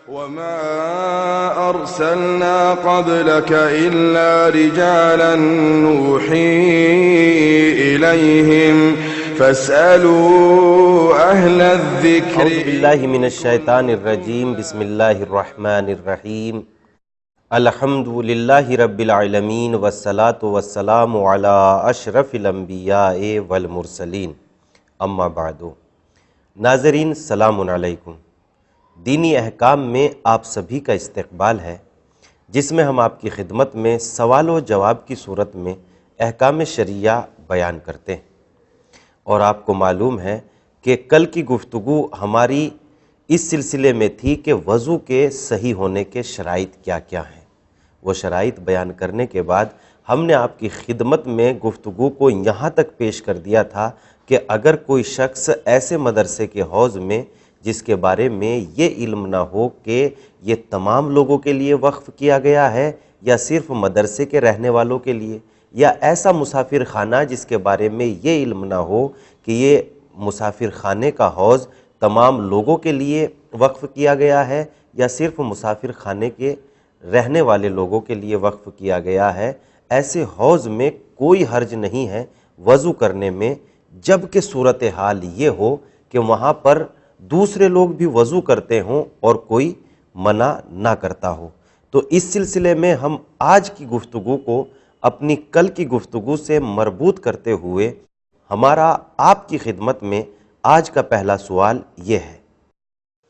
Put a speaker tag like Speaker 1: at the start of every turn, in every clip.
Speaker 1: وما أرسلنا قبلك إلا رجالا نوحي إليهم فاسألوا أهل الذكر.
Speaker 2: اعوذ باللہ من الشیطان الرجیم. بسم اللہ الرحمن الرحیم. الحمد للہ رب العالمین والصلاة والسلام علی اشرف الانبیاء والمرسلین. اما بعد. ناظرین سلام علیکم. دینی احکام میں آپ سبھی کا استقبال ہے، جس میں ہم آپ کی خدمت میں سوال و جواب کی صورت میں احکام شرعیہ بیان کرتے ہیں. اور آپ کو معلوم ہے کہ کل کی گفتگو ہماری اس سلسلے میں تھی کہ وضو کے صحیح ہونے کے شرائط کیا کیا ہیں. وہ شرائط بیان کرنے کے بعد ہم نے آپ کی خدمت میں گفتگو کو یہاں تک پیش کر دیا تھا کہ اگر کوئی شخص ایسے مدرسے کے حوض میں جس کے بارے میں یہ علم نہ ہو کہ یہ تمام لوگوں کے لیے وقف کیا گیا ہے یا صرف مدرسے کے رہنے والوں کے لیے، یا ایسا مسافر خانہ جس کے بارے میں یہ علم نہ ہو کہ یہ مسافر خانے کا حوض تمام لوگوں کے لیے وقف کیا گیا ہے یا صرف مسافر خانے کے رہنے والے لوگوں کے لیے وقف کیا گیا ہے، ایسے حوض میں کوئی حرج نہیں ہے وضو کرنے میں، جبکہ صورتحال یہ ہو کہ وہاں پر دوسرے لوگ بھی وضو کرتے ہوں اور کوئی منع نہ کرتا ہو. تو اس سلسلے میں ہم آج کی گفتگو کو اپنی کل کی گفتگو سے مربوط کرتے ہوئے ہمارا آپ کی خدمت میں آج کا پہلا سوال یہ ہے: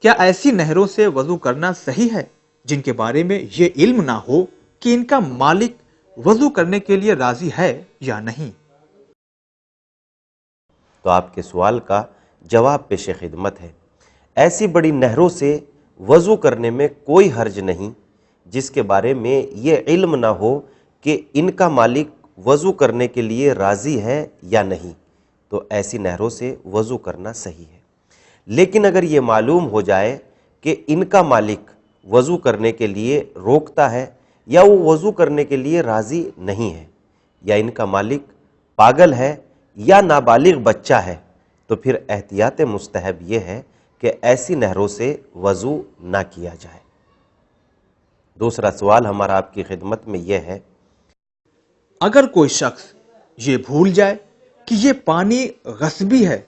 Speaker 3: کیا ایسی نہروں سے وضو کرنا صحیح ہے جن کے بارے میں یہ علم نہ ہو کہ ان کا مالک وضو کرنے کے لیے راضی ہے یا نہیں؟
Speaker 2: تو آپ کے سوال کا جواب پیش خدمت ہے. ایسی بڑی نہروں سے وضو کرنے میں کوئی حرج نہیں جس کے بارے میں یہ علم نہ ہو کہ ان کا مالک وضو کرنے کے لیے راضی ہے یا نہیں، تو ایسی نہروں سے وضو کرنا صحیح ہے. لیکن اگر یہ معلوم ہو جائے کہ ان کا مالک وضو کرنے کے لیے روکتا ہے یا وہ وضو کرنے کے لیے راضی نہیں ہے، یا ان کا مالک پاگل ہے یا نابالغ بچہ ہے، تو پھر احتیاط مستحب یہ ہے کہ ایسی نہروں سے وضو نہ کیا جائے. دوسرا سوال ہمارا آپ کی خدمت میں یہ ہے:
Speaker 3: اگر کوئی شخص یہ بھول جائے کہ یہ پانی غصبی ہے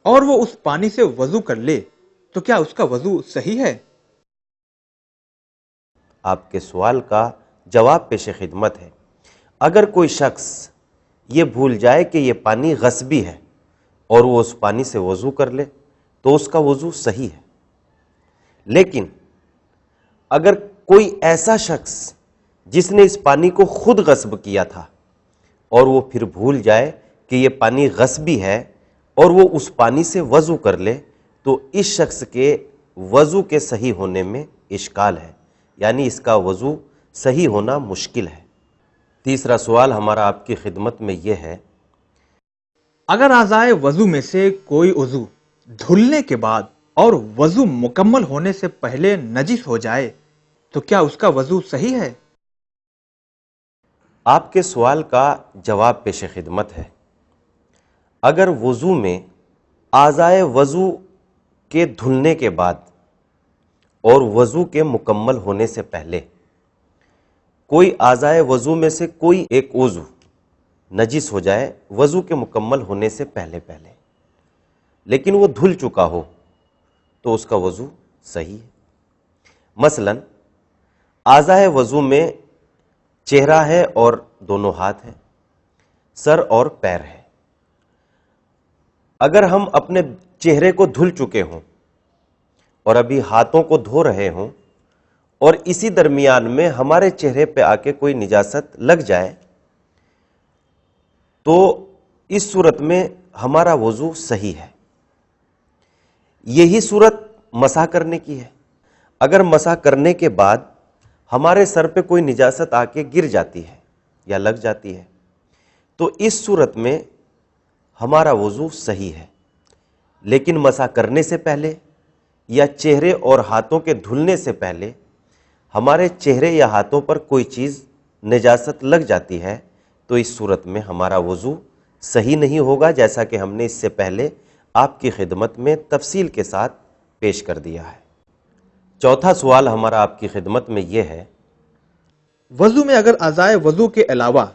Speaker 3: اور وہ اس پانی سے وضو کر لے تو کیا اس کا وضو صحیح ہے؟
Speaker 2: آپ کے سوال کا جواب پیش خدمت ہے. اگر کوئی شخص یہ بھول جائے کہ یہ پانی غصبی ہے اور وہ اس پانی سے وضو کر لے تو اس کا وضو صحیح ہے. لیکن اگر کوئی ایسا شخص جس نے اس پانی کو خود غصب کیا تھا اور وہ پھر بھول جائے کہ یہ پانی غصبی ہے اور وہ اس پانی سے وضو کر لے تو اس شخص کے وضو کے صحیح ہونے میں اشکال ہے، یعنی اس کا وضو صحیح ہونا مشکل ہے. تیسرا سوال ہمارا آپ کی خدمت میں یہ ہے:
Speaker 3: اگر اعضائے وضو میں سے کوئی عضو دھلنے کے بعد اور وضو مکمل ہونے سے پہلے نجس ہو جائے تو کیا اس کا وضو صحیح ہے؟
Speaker 2: آپ کے سوال کا جواب پیش خدمت ہے. اگر وضو میں اعضائے وضو کے دھلنے کے بعد اور وضو کے مکمل ہونے سے پہلے کوئی اعضائے وضو میں سے کوئی ایک عضو نجس ہو جائے وضو کے مکمل ہونے سے پہلے لیکن وہ دھل چکا ہو تو اس کا وضو صحیح ہے. مثلا اعضائے وضو میں چہرہ ہے اور دونوں ہاتھ ہیں، سر اور پیر ہے. اگر ہم اپنے چہرے کو دھل چکے ہوں اور ابھی ہاتھوں کو دھو رہے ہوں اور اسی درمیان میں ہمارے چہرے پہ آ کے کوئی نجاست لگ جائے تو اس صورت میں ہمارا وضو صحیح ہے. یہی صورت مسح کرنے کی ہے. اگر مسح کرنے کے بعد ہمارے سر پہ کوئی نجاست آ کے گر جاتی ہے یا لگ جاتی ہے تو اس صورت میں ہمارا وضو صحیح ہے. لیکن مسح کرنے سے پہلے یا چہرے اور ہاتھوں کے دھلنے سے پہلے ہمارے چہرے یا ہاتھوں پر کوئی چیز نجاست لگ جاتی ہے تو اس صورت میں ہمارا وضو صحیح نہیں ہوگا، جیسا کہ ہم نے اس سے پہلے آپ کی خدمت میں تفصیل کے ساتھ پیش کر دیا ہے. چوتھا سوال ہمارا آپ کی خدمت میں یہ ہے،
Speaker 3: وضو میں اگر اعضائے وضو کے علاوہ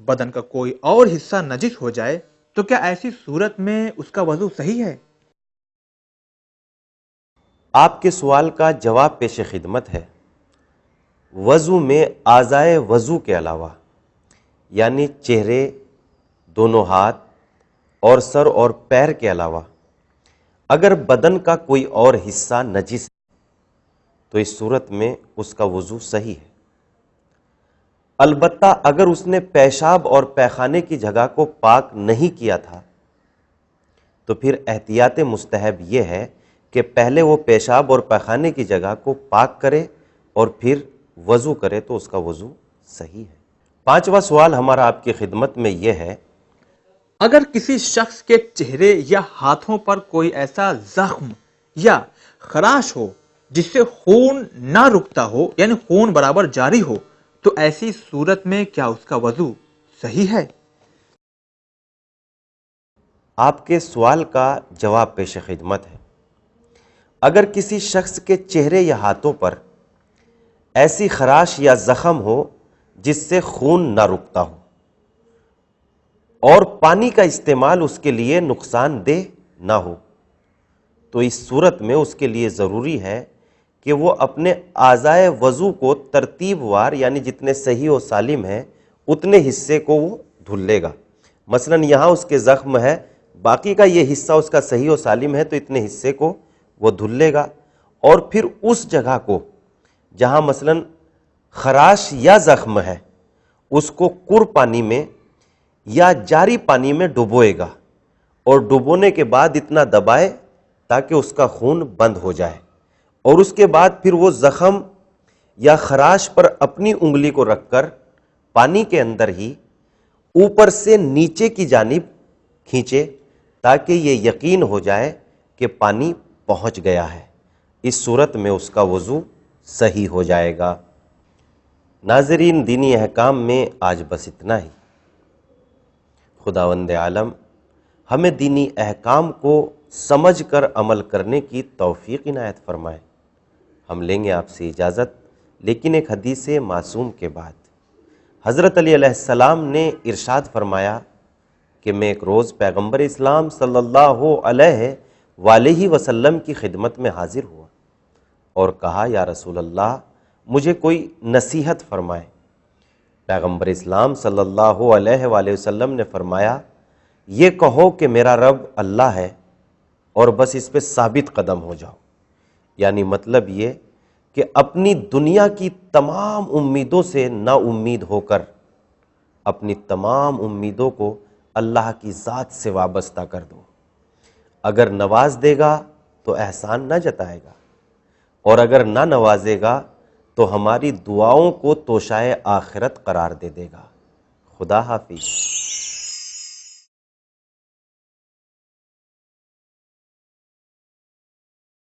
Speaker 3: بدن کا کوئی اور حصہ نجس ہو جائے تو کیا ایسی صورت میں اس کا وضو صحیح ہے؟
Speaker 2: آپ کے سوال کا جواب پیش خدمت ہے۔ وضو میں اعضائے وضو کے علاوہ یعنی چہرے، دونوں ہاتھ اور سر اور پیر کے علاوہ اگر بدن کا کوئی اور حصہ نجس ہے تو اس صورت میں اس کا وضو صحیح ہے۔ البتہ اگر اس نے پیشاب اور پیخانے کی جگہ کو پاک نہیں کیا تھا تو پھر احتیاط مستحب یہ ہے کہ پہلے وہ پیشاب اور پیخانے کی جگہ کو پاک کرے اور پھر وضو کرے تو اس کا وضو صحیح ہے۔ پانچواں سوال ہمارا آپ کی خدمت میں یہ ہے،
Speaker 3: اگر کسی شخص کے چہرے یا ہاتھوں پر کوئی ایسا زخم یا خراش ہو جس سے خون نہ رکتا ہو یعنی خون برابر جاری ہو تو ایسی صورت میں کیا اس کا وضو صحیح ہے؟
Speaker 2: آپ کے سوال کا جواب پیش خدمت ہے۔ اگر کسی شخص کے چہرے یا ہاتھوں پر ایسی خراش یا زخم ہو جس سے خون نہ رکتا ہو اور پانی کا استعمال اس کے لیے نقصان دہ نہ ہو تو اس صورت میں اس کے لیے ضروری ہے کہ وہ اپنے اعضائے وضو کو ترتیب وار یعنی جتنے صحیح و سالم ہیں اتنے حصے کو وہ دھل لے گا۔ مثلا یہاں اس کے زخم ہے، باقی کا یہ حصہ اس کا صحیح و سالم ہے تو اتنے حصے کو وہ دھل لے گا، اور پھر اس جگہ کو جہاں مثلا خراش یا زخم ہے اس کو کر پانی میں یا جاری پانی میں ڈبوئے گا، اور ڈبونے کے بعد اتنا دبائے تاکہ اس کا خون بند ہو جائے، اور اس کے بعد پھر وہ زخم یا خراش پر اپنی انگلی کو رکھ کر پانی کے اندر ہی اوپر سے نیچے کی جانب کھینچے تاکہ یہ یقین ہو جائے کہ پانی پہنچ گیا ہے۔ اس صورت میں اس کا وضو صحیح ہو جائے گا۔ ناظرین، دینی احکام میں آج بس اتنا ہی۔ خداوند عالم ہمیں دینی احکام کو سمجھ کر عمل کرنے کی توفیق عنایت فرمائے۔ ہم لیں گے آپ سے اجازت، لیکن ایک حدیث معصوم کے بعد۔ حضرت علی علیہ السلام نے ارشاد فرمایا کہ میں ایک روز پیغمبر اسلام صلی اللہ علیہ وآلہ وسلم کی خدمت میں حاضر ہوا اور کہا، یا رسول اللہ مجھے کوئی نصیحت فرمائے۔ پیغمبر اسلام صلی اللہ علیہ وآلہ وسلم نے فرمایا، یہ کہو کہ میرا رب اللہ ہے اور بس اس پہ ثابت قدم ہو جاؤ۔ یعنی مطلب یہ کہ اپنی دنیا کی تمام امیدوں سے نا امید ہو کر اپنی تمام امیدوں کو اللہ کی ذات سے وابستہ کر دو۔ اگر نواز دے گا تو احسان نہ جتائے گا، اور اگر نہ نوازے گا تو ہماری دعاؤں کو توشائے آخرت قرار دے گا۔ خدا حافظ۔